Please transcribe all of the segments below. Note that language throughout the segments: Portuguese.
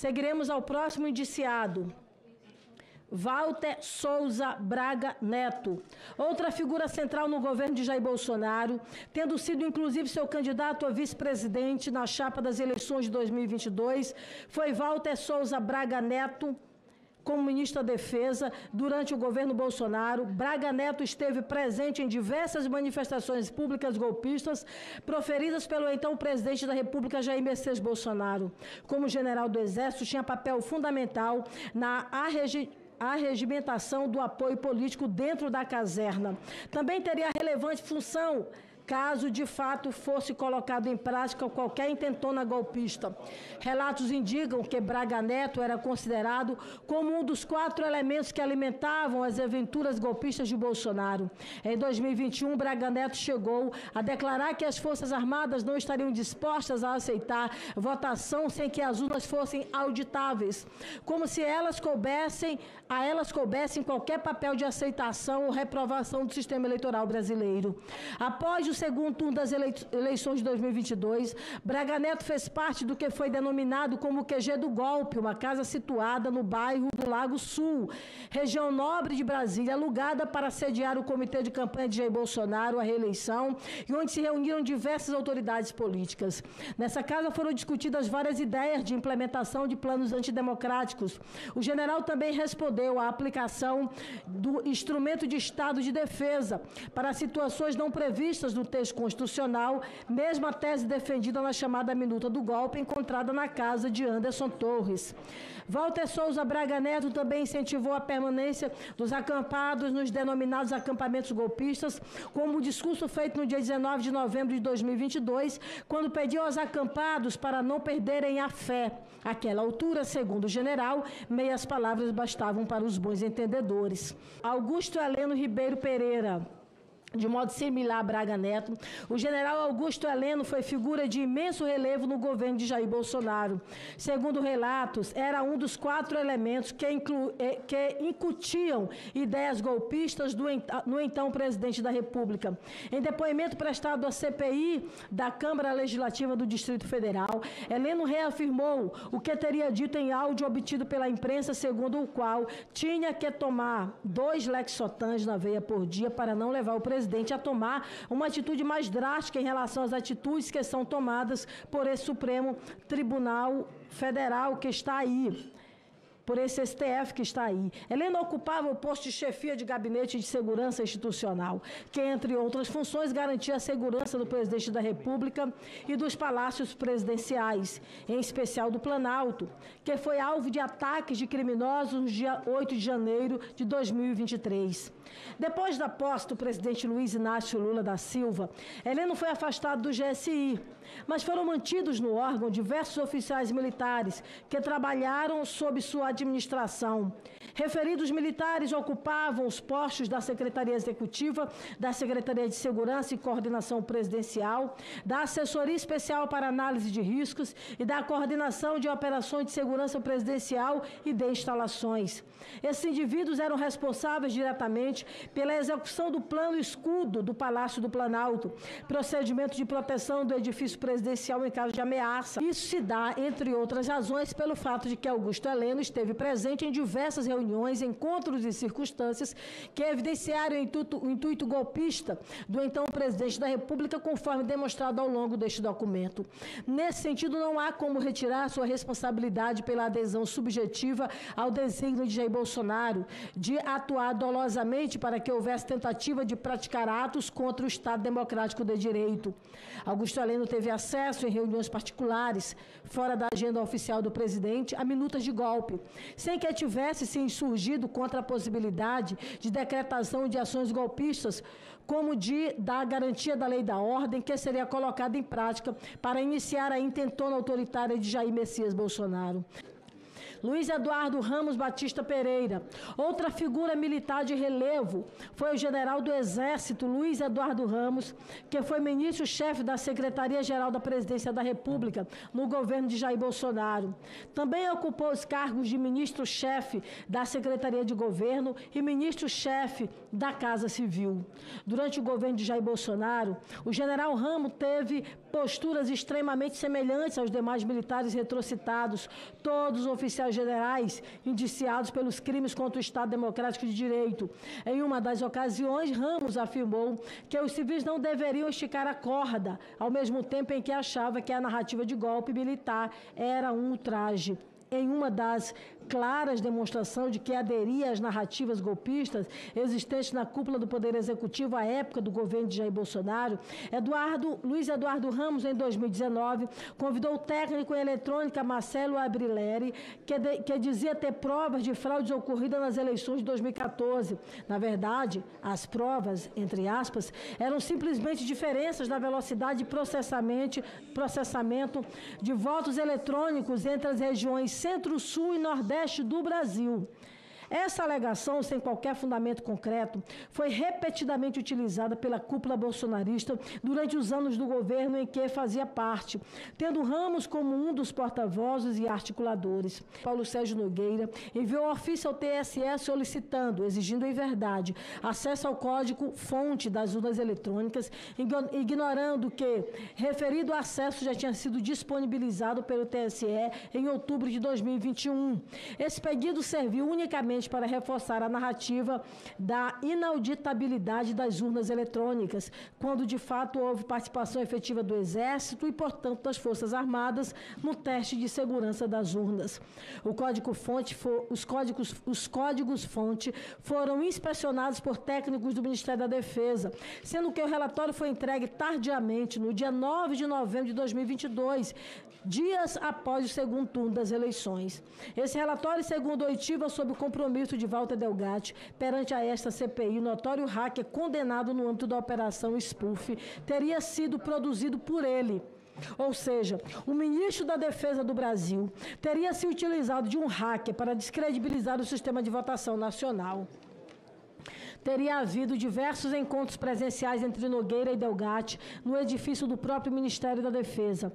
Seguiremos ao próximo indiciado. Walter Souza Braga Neto, outra figura central no governo de Jair Bolsonaro, tendo sido inclusive seu candidato a vice-presidente na chapa das eleições de 2022, foi Walter Souza Braga Neto. Como ministro da Defesa, durante o governo Bolsonaro, Braga Neto esteve presente em diversas manifestações públicas golpistas proferidas pelo então presidente da República, Jair Messias Bolsonaro. Como general do Exército, tinha papel fundamental na arregimentação do apoio político dentro da caserna. Também teria relevante função caso de fato fosse colocado em prática qualquer intentona golpista. Relatos indicam que Braga Neto era considerado como um dos 4 elementos que alimentavam as aventuras golpistas de Bolsonaro. Em 2021, Braga Neto chegou a declarar que as Forças Armadas não estariam dispostas a aceitar votação sem que as urnas fossem auditáveis, como se a elas coubessem qualquer papel de aceitação ou reprovação do sistema eleitoral brasileiro. Após o segundo turno das eleições de 2022, Braga Neto fez parte do que foi denominado como o QG do Golpe, uma casa situada no bairro do Lago Sul, região nobre de Brasília, alugada para sediar o comitê de campanha de Jair Bolsonaro à reeleição e onde se reuniram diversas autoridades políticas. Nessa casa foram discutidas várias ideias de implementação de planos antidemocráticos. O general também respondeu à aplicação do instrumento de Estado de Defesa para situações não previstas no texto constitucional, mesma tese defendida na chamada minuta do golpe, encontrada na casa de Anderson Torres. Walter Souza Braga Neto também incentivou a permanência dos acampados nos denominados acampamentos golpistas, como o discurso feito no dia 19 de novembro de 2022, quando pediu aos acampados para não perderem a fé. Àquela altura, segundo o general, meias palavras bastavam para os bons entendedores. Augusto Heleno Ribeiro Pereira. De modo similar a Braga Neto, o general Augusto Heleno foi figura de imenso relevo no governo de Jair Bolsonaro. Segundo relatos, era um dos 4 elementos que incutiam ideias golpistas no então presidente da República. Em depoimento prestado à CPI da Câmara Legislativa do Distrito Federal, Heleno reafirmou o que teria dito em áudio obtido pela imprensa, segundo o qual tinha que tomar 2 Lexotans na veia por dia para não levar o presidente a tomar uma atitude mais drástica em relação às atitudes que são tomadas por esse Supremo Tribunal Federal que está aí, por esse STF que está aí. Heleno ocupava o posto de chefia de gabinete de segurança institucional, que, entre outras funções, garantia a segurança do presidente da República e dos palácios presidenciais, em especial do Planalto, que foi alvo de ataques de criminosos no dia 8 de janeiro de 2023. Depois da posse do presidente Luiz Inácio Lula da Silva, Heleno foi afastado do GSI, mas foram mantidos no órgão diversos oficiais militares que trabalharam sob sua administração. Referidos militares ocupavam os postos da Secretaria Executiva, da Secretaria de Segurança e Coordenação Presidencial, da Assessoria Especial para Análise de Riscos e da Coordenação de Operações de Segurança Presidencial e de Instalações. Esses indivíduos eram responsáveis diretamente pela execução do Plano Escudo do Palácio do Planalto, procedimento de proteção do edifício presidencial em caso de ameaça. Isso se dá, entre outras razões, pelo fato de que Augusto Heleno esteve presente em diversas reuniões, encontros e circunstâncias que evidenciaram o intuito golpista do então presidente da República, conforme demonstrado ao longo deste documento. Nesse sentido, não há como retirar sua responsabilidade pela adesão subjetiva ao desígnio de Jair Bolsonaro de atuar dolosamente para que houvesse tentativa de praticar atos contra o Estado Democrático de Direito. Augusto Heleno teve acesso em reuniões particulares, fora da agenda oficial do presidente, a minutas de golpe, sem que tivesse se insurgido contra a possibilidade de decretação de ações golpistas, como da garantia da lei da ordem, que seria colocada em prática para iniciar a intentona autoritária de Jair Messias Bolsonaro. Luiz Eduardo Ramos Batista Pereira. Outra figura militar de relevo foi o general do Exército, Luiz Eduardo Ramos, que foi ministro-chefe da Secretaria-Geral da Presidência da República no governo de Jair Bolsonaro. Também ocupou os cargos de ministro-chefe da Secretaria de Governo e ministro-chefe da Casa Civil. Durante o governo de Jair Bolsonaro, o general Ramos teve posturas extremamente semelhantes aos demais militares retrocitados, todos oficiais generais indiciados pelos crimes contra o Estado Democrático de Direito. Em uma das ocasiões, Ramos afirmou que os civis não deveriam esticar a corda, ao mesmo tempo em que achava que a narrativa de golpe militar era um ultraje. Em uma das claras demonstrações de que aderia às narrativas golpistas existentes na cúpula do Poder Executivo à época do governo de Jair Bolsonaro, Luiz Eduardo Ramos, em 2019, convidou o técnico em eletrônica Marcelo Abrileri, que dizia ter provas de fraudes ocorridas nas eleições de 2014. Na verdade, as provas, entre aspas, eram simplesmente diferenças na velocidade de processamento de votos eletrônicos entre as regiões Centro-Sul e Nordeste do Brasil. Essa alegação, sem qualquer fundamento concreto, foi repetidamente utilizada pela cúpula bolsonarista durante os anos do governo em que fazia parte, tendo Ramos como um dos porta-vozes e articuladores. Paulo Sérgio Nogueira enviou ofício ao TSE solicitando, exigindo em verdade, acesso ao código-fonte das urnas eletrônicas, ignorando que referido acesso já tinha sido disponibilizado pelo TSE em outubro de 2021. Esse pedido serviu unicamente para reforçar a narrativa da inauditabilidade das urnas eletrônicas, quando de fato houve participação efetiva do Exército e, portanto, das Forças Armadas no teste de segurança das urnas. Os códigos-fonte foram inspecionados por técnicos do Ministério da Defesa, sendo que o relatório foi entregue tardiamente, no dia 9 de novembro de 2022, dias após o segundo turno das eleições. Esse relatório, segundo oitiva sob o compromisso de Walter Delgatti perante a esta CPI, notório hacker condenado no âmbito da Operação Spoof, teria sido produzido por ele. Ou seja, o ministro da Defesa do Brasil teria se utilizado de um hacker para descredibilizar o sistema de votação nacional. Teria havido diversos encontros presenciais entre Nogueira e Delgatti no edifício do próprio Ministério da Defesa.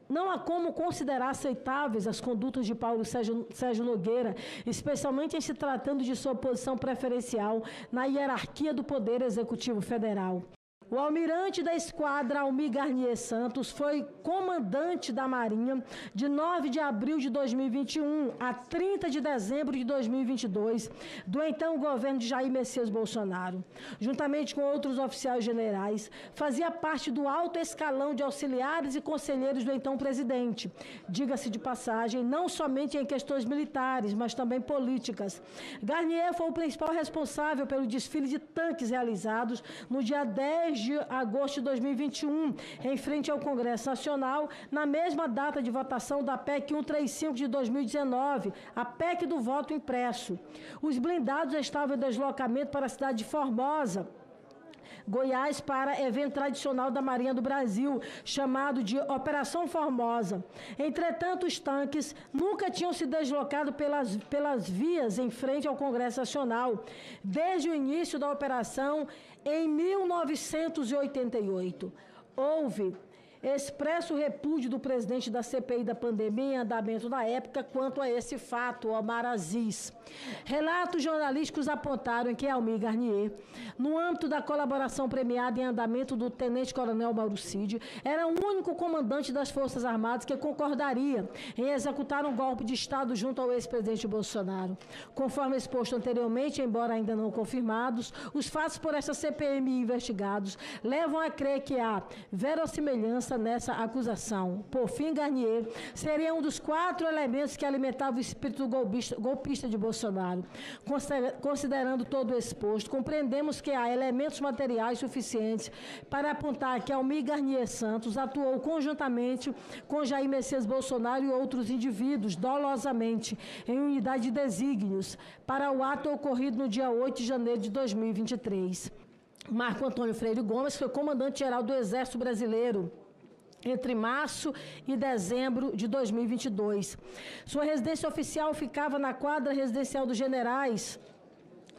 Não há como considerar aceitáveis as condutas de Paulo Sérgio Nogueira, especialmente em se tratando de sua posição preferencial na hierarquia do Poder Executivo Federal. O almirante da esquadra Almir Garnier Santos foi comandante da Marinha de 9 de abril de 2021 a 30 de dezembro de 2022, do então governo de Jair Messias Bolsonaro. Juntamente com outros oficiais generais, fazia parte do alto escalão de auxiliares e conselheiros do então presidente. Diga-se de passagem, não somente em questões militares, mas também políticas. Garnier foi o principal responsável pelo desfile de tanques realizados no dia 10 de agosto de 2021, em frente ao Congresso Nacional, na mesma data de votação da PEC 135 de 2019, a PEC do voto impresso. Os blindados estavam em deslocamento para a cidade de Formosa, Goiás, para evento tradicional da Marinha do Brasil, chamado de Operação Formosa. Entretanto, os tanques nunca tinham se deslocado pelas vias em frente ao Congresso Nacional, desde o início da operação em 1988. Houve expresso repúdio do presidente da CPI da pandemia em andamento na época quanto a esse fato, Omar Aziz. Relatos jornalísticos apontaram que Almir Garnier, no âmbito da colaboração premiada em andamento do tenente-coronel Mauro Cid, era o único comandante das Forças Armadas que concordaria em executar um golpe de Estado junto ao ex-presidente Bolsonaro. Conforme exposto anteriormente, embora ainda não confirmados, os fatos por esta CPMI investigados levam a crer que há verossimilhança nessa acusação. Por fim, Garnier seria um dos 4 elementos que alimentavam o espírito golpista de Bolsonaro. Considerando todo o exposto, compreendemos que há elementos materiais suficientes para apontar que Almir Garnier Santos atuou conjuntamente com Jair Messias Bolsonaro e outros indivíduos, dolosamente, em unidade de desígnios, para o ato ocorrido no dia 8 de janeiro de 2023. Marco Antônio Freire Gomes foi comandante-geral do Exército Brasileiro entre março e dezembro de 2022. Sua residência oficial ficava na quadra residencial dos generais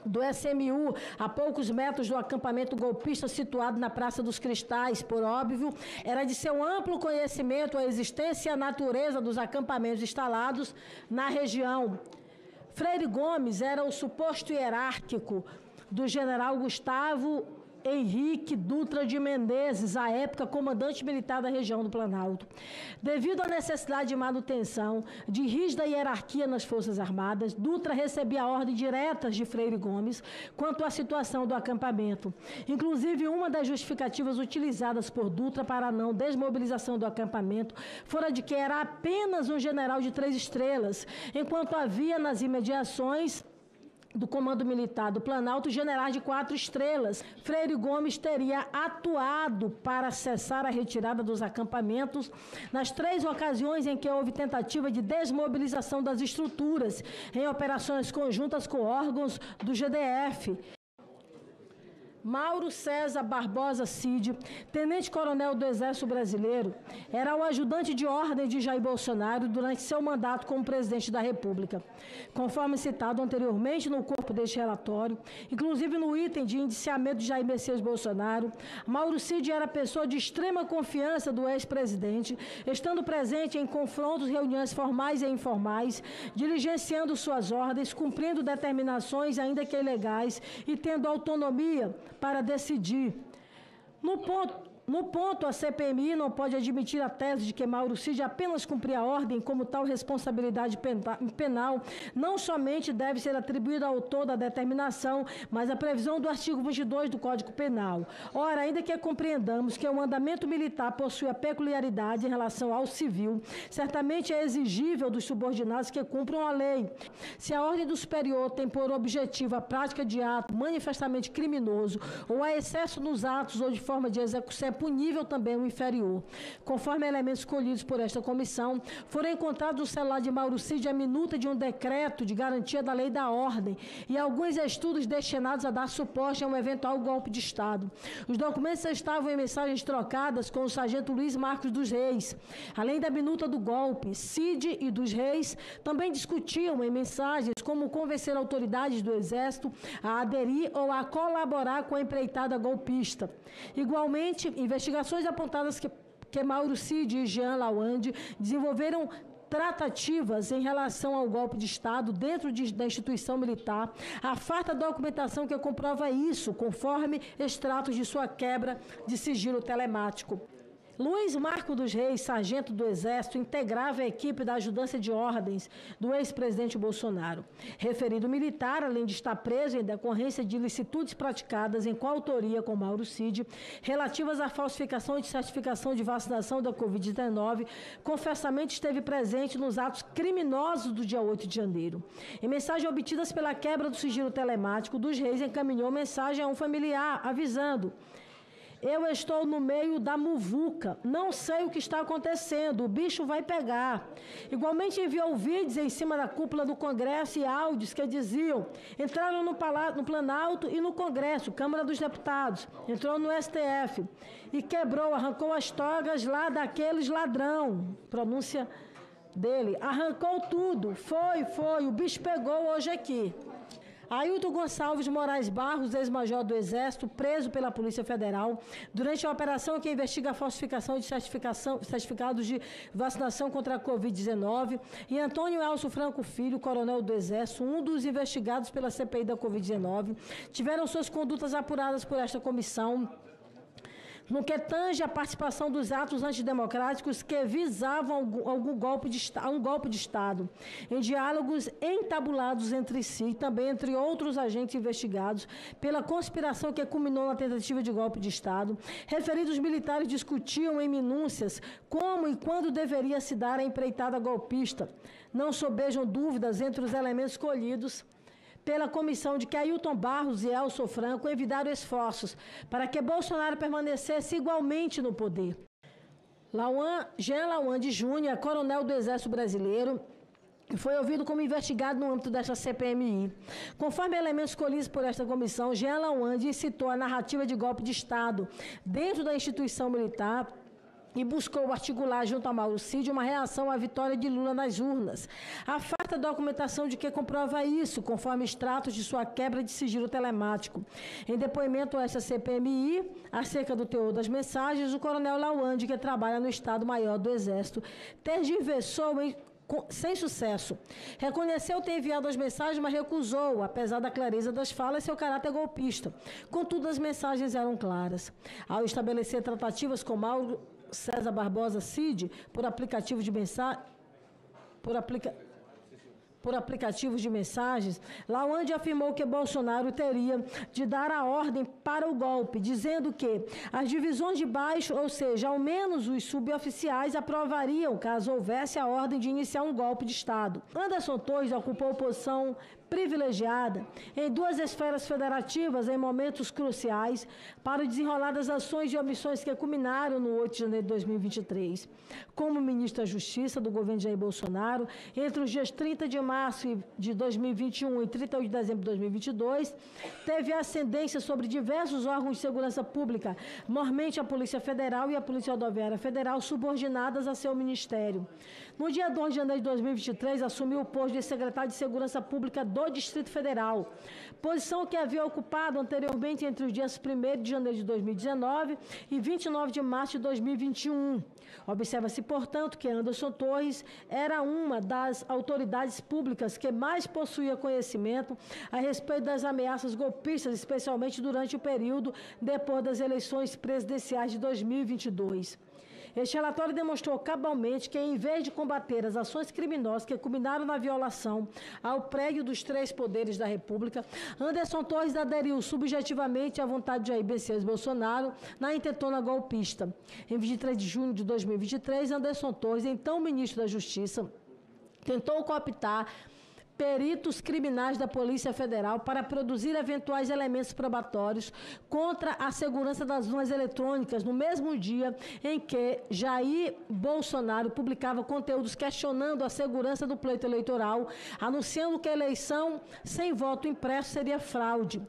do SMU, a poucos metros do acampamento golpista situado na Praça dos Cristais. Por óbvio, era de seu amplo conhecimento a existência e a natureza dos acampamentos instalados na região. Freire Gomes era o suposto hierárquico do general Gustavo Henrique Dutra de Menezes, à época comandante militar da região do Planalto. Devido à necessidade de manutenção de rígida hierarquia nas Forças Armadas, Dutra recebia ordens diretas de Freire Gomes quanto à situação do acampamento. Inclusive, uma das justificativas utilizadas por Dutra para a não desmobilização do acampamento fora de que era apenas um general de 3 estrelas, enquanto havia nas imediações do Comando Militar do Planalto, generais de 4 estrelas. Freire Gomes teria atuado para cessar a retirada dos acampamentos nas 3 ocasiões em que houve tentativa de desmobilização das estruturas, em operações conjuntas com órgãos do GDF. Mauro César Barbosa Cid, tenente-coronel do Exército Brasileiro, era o ajudante de ordem de Jair Bolsonaro durante seu mandato como presidente da República. Conforme citado anteriormente no corpo deste relatório, inclusive no item de indiciamento de Jair Messias Bolsonaro, Mauro Cid era pessoa de extrema confiança do ex-presidente, estando presente em confrontos, reuniões formais e informais, diligenciando suas ordens, cumprindo determinações ainda que ilegais e tendo autonomia para decidir. No ponto, a CPMI não pode admitir a tese de que Mauro Cid apenas cumpria a ordem, como tal responsabilidade penal não somente deve ser atribuída ao autor da determinação, mas a previsão do artigo 22 do Código Penal. Ora, ainda que compreendamos que o mandamento militar possui a peculiaridade em relação ao civil, certamente é exigível dos subordinados que cumpram a lei. Se a ordem do superior tem por objetivo a prática de ato manifestamente criminoso ou há excesso nos atos ou de forma de execução, é punível também o inferior. Conforme elementos escolhidos por esta comissão, foram encontrados no celular de Mauro Cid a minuta de um decreto de garantia da lei da ordem e alguns estudos destinados a dar suporte a um eventual golpe de Estado. Os documentos estavam em mensagens trocadas com o sargento Luiz Marcos dos Reis. Além da minuta do golpe, Cid e dos Reis também discutiam em mensagens como convencer autoridades do Exército a aderir ou a colaborar com a empreitada golpista. Igualmente, investigações apontadas que Mauro Cid e Jean Lawande desenvolveram tratativas em relação ao golpe de Estado dentro da instituição militar, a farta documentação que comprova isso, conforme extratos de sua quebra de sigilo telemático. Luiz Marco dos Reis, sargento do Exército, integrava a equipe da ajudância de ordens do ex-presidente Bolsonaro. Referido militar, além de estar preso em decorrência de ilicitudes praticadas em coautoria com Mauro Cid, relativas à falsificação de certificação de vacinação da Covid-19, confessamente esteve presente nos atos criminosos do dia 8 de janeiro. Em mensagem obtidas pela quebra do sigilo telemático, dos Reis encaminhou mensagem a um familiar, avisando: eu estou no meio da muvuca, não sei o que está acontecendo, o bicho vai pegar. Igualmente enviou vídeos em cima da cúpula do Congresso e áudios que diziam: entraram no Planalto e no Congresso, Câmara dos Deputados, entrou no STF e quebrou, arrancou as togas lá daqueles ladrão, pronúncia dele, arrancou tudo, foi, o bicho pegou hoje aqui. Ailton Gonçalves Moraes Barros, ex-major do Exército, preso pela Polícia Federal durante a operação que investiga a falsificação de certificados de vacinação contra a Covid-19, e Antônio Elcio Franco Filho, coronel do Exército, um dos investigados pela CPI da Covid-19, tiveram suas condutas apuradas por esta comissão no que tange a participação dos atos antidemocráticos que visavam um golpe de Estado, em diálogos entabulados entre si, também entre outros agentes investigados pela conspiração que culminou na tentativa de golpe de Estado. Referidos militares discutiam em minúcias como e quando deveria se dar a empreitada golpista. Não sobejam dúvidas entre os elementos escolhidos pela comissão de que Ailton Barros e Elcio Franco evitaram esforços para que Bolsonaro permanecesse igualmente no poder. Jean Lawande Júnior, coronel do Exército Brasileiro, foi ouvido como investigado no âmbito desta CPMI. Conforme elementos escolhidos por esta comissão, Jean Lawande citou a narrativa de golpe de Estado dentro da instituição militar e buscou articular junto a Mauro Cid uma reação à vitória de Lula nas urnas. A farta documentação de que comprova isso, conforme extratos de sua quebra de sigilo telemático. Em depoimento a esta CPMI, acerca do teor das mensagens, o coronel Lawande, que trabalha no Estado-Maior do Exército, tergiversou sem sucesso. Reconheceu ter enviado as mensagens, mas recusou, apesar da clareza das falas, seu caráter golpista. Contudo, as mensagens eram claras. Ao estabelecer tratativas com Mauro César Barbosa Cid por aplicativos de mensagens, Lawande afirmou que Bolsonaro teria de dar a ordem para o golpe, dizendo que as divisões de baixo, ou seja, ao menos os suboficiais, aprovariam caso houvesse a ordem de iniciar um golpe de Estado. Anderson Torres ocupou posição privilegiada em duas esferas federativas em momentos cruciais para o desenrolar das ações e omissões que culminaram no 8 de janeiro de 2023. Como ministro da Justiça do governo Jair Bolsonaro, entre os dias 30 de março de 2021 e 31 de dezembro de 2022, teve ascendência sobre diversos órgãos de segurança pública, mormente a Polícia Federal e a Polícia Rodoviária Federal, subordinadas a seu ministério. No dia 2 de janeiro de 2023, assumiu o posto de secretário de Segurança Pública do Distrito Federal, posição que havia ocupado anteriormente entre os dias 1º de janeiro de 2019 e 29 de março de 2021. Observa-se, portanto, que Anderson Torres era uma das autoridades públicas que mais possuía conhecimento a respeito das ameaças golpistas, especialmente durante o período depois das eleições presidenciais de 2022. Este relatório demonstrou cabalmente que, em vez de combater as ações criminosas que culminaram na violação ao prédio dos três poderes da República, Anderson Torres aderiu subjetivamente à vontade de Jair Messias Bolsonaro na intentona golpista. Em 23 de junho de 2023, Anderson Torres, então ministro da Justiça, tentou cooptar peritos criminais da Polícia Federal para produzir eventuais elementos probatórios contra a segurança das urnas eletrônicas, no mesmo dia em que Jair Bolsonaro publicava conteúdos questionando a segurança do pleito eleitoral, anunciando que a eleição sem voto impresso seria fraude.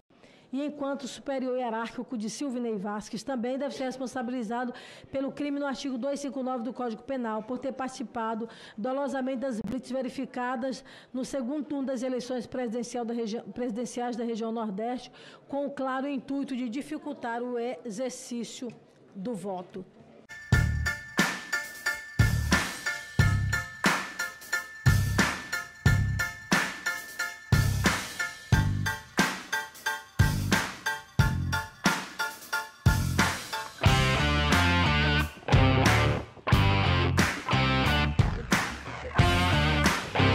E enquanto o superior hierárquico de Silvinei Vasquez também deve ser responsabilizado pelo crime no artigo 259 do Código Penal, por ter participado dolosamente das blitz verificadas no segundo turno das eleições presidenciais da região Nordeste, com o claro intuito de dificultar o exercício do voto.